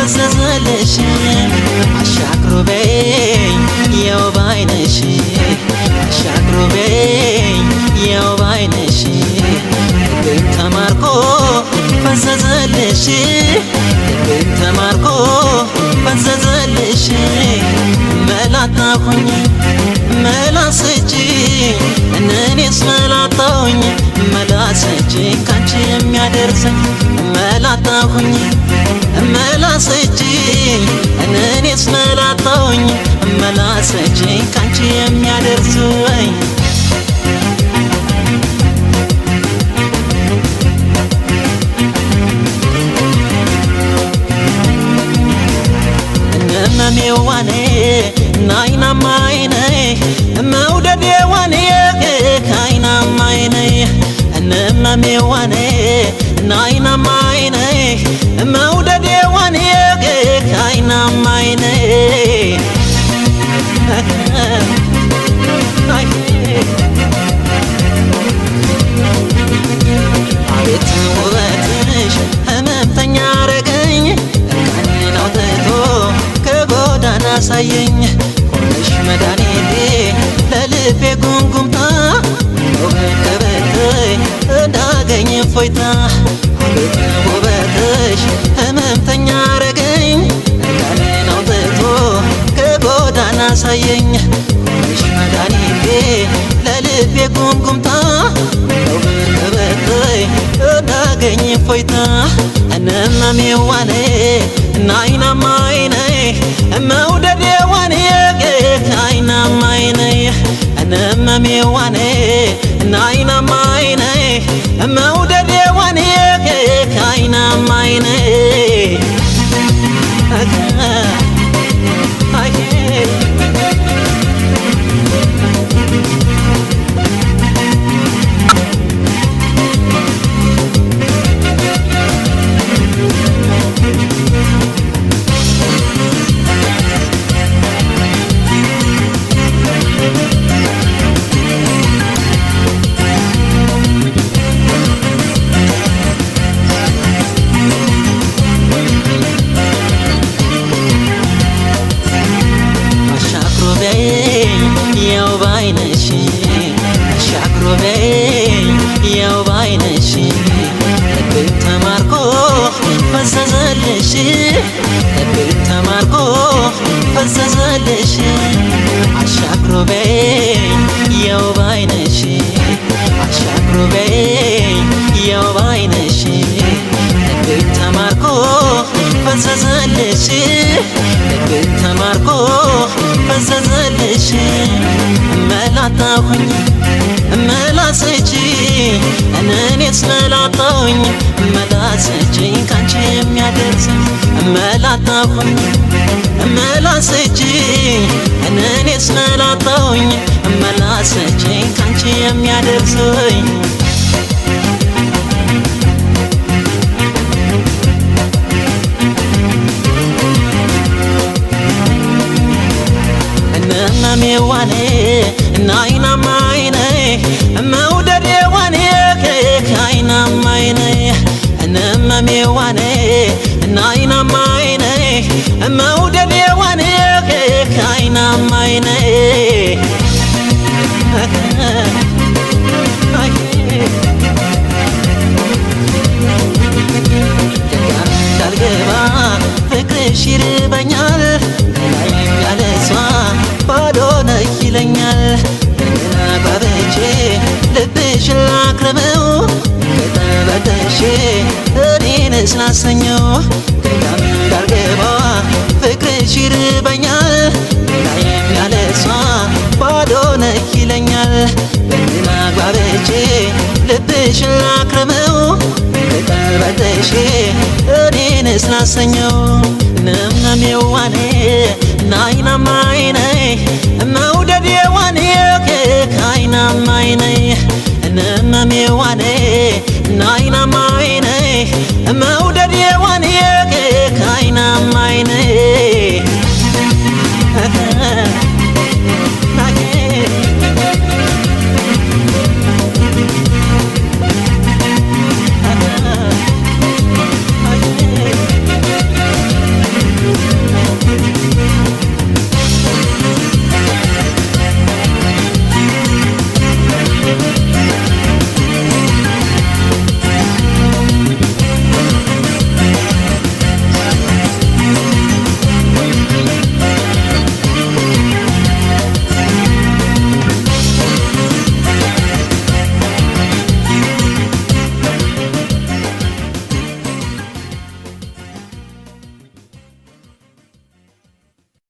ፈዘዘልሽ አሻግሮበኝ ያው ባይነሽ አሻግሮበኝ ያው ባይነሽ ልቤን ተማርኮ ፈዘዘልሽ ልቤን ተማርኮ ፈዘዘልሽ መላጣሁኝ መላሰች እኔስ መላጣሁኝ መላሰች ካንቺ የሚያደርሰኝ መላጣሁኝ መላሰች እኔስ መላጣሁኝ መላሰች ካንቺ የሚያደርሰኝ እነመሜዋኔ ናይናማይኔ መውደዴዋኔ ካይናማይኔ እነመሜዋኔ ናይናማይኔ መውደዴዋኔ ካይናማይኔ አቤት ውበትሽ ህመምተኛ አረገኝ እርቃኔን አውጥቶ ከጎዳና አሳየኝ ሆነሽ መድኃኒቴ ለልቤ ጉምጉምታ በተበተይ እንዳገኝ እፎይታ አቤት ውበትሽ ህመምተኛ አረገኝ እርቃኔን አውጥቶ ከጎዳና አሳየኝ ሆነሽ መድኃኒቴ ለልቤ ጉምጉምታ በተበተይ እንዳገኝ እፎይታ እነመሜዋኔ ናይናማይኔ መውደዴዋኔ ካይናማይኔ እነመሜዋኔ ናይናማይኔ መውደዴዋኔ ካይናማይኔ ያው ባይነሽ አሻግሮበኝ ያው ባይነሽ ልቤን ተማርኮ ፈዘዘልሽ ልቤን ተማርኮ ፈዘዘልሽ አሻግሮበኝ ያው ባይነሽ አሻግሮበኝ ያው ባይነሽ ልቤን ተማርኮ ፈዘዘልሽ ልቤን ተማርኮ ፈዘዘልሽ መላጣሁኝ መላሰች እኔስ መላጣሁኝ መላሰች ካንቺ የሚያደርሰኝ መላጣሁኝ መላሰች እኔስ መላጣሁኝ መላሰች ካንቺ የሚያደርሰኝ እነመሜዋኔ ናይናማይኔ መውደዴዋኔ ካይናማይኔ እነመሜዋኔ ናይናማይኔ መውደዴዋኔ ካይናማይኔ እንዳልገባ ፍቅርሽ ይርበኛል ላይም ያለሷ ባዶ ነህ ይለኛል ገና ጓብቼ ልብሽን ላክርመው ከተበደሽ እኔን ስላሰኘው ገዳም እንዳልገባ ፍቅርሽ ይርበኛል ላይም ያለሷ ባዶ ነህ ይለኛል ገና ጓብቼ ልብሽን ላክርመው ከተበደሽ እኔን ስላሰኘው እነመሜዋኔ ናይናማይኔ መውደዴዋኔ ካይናማይኔ እነመሜዋኔ ናይናማይኔ መውደዴዋኔ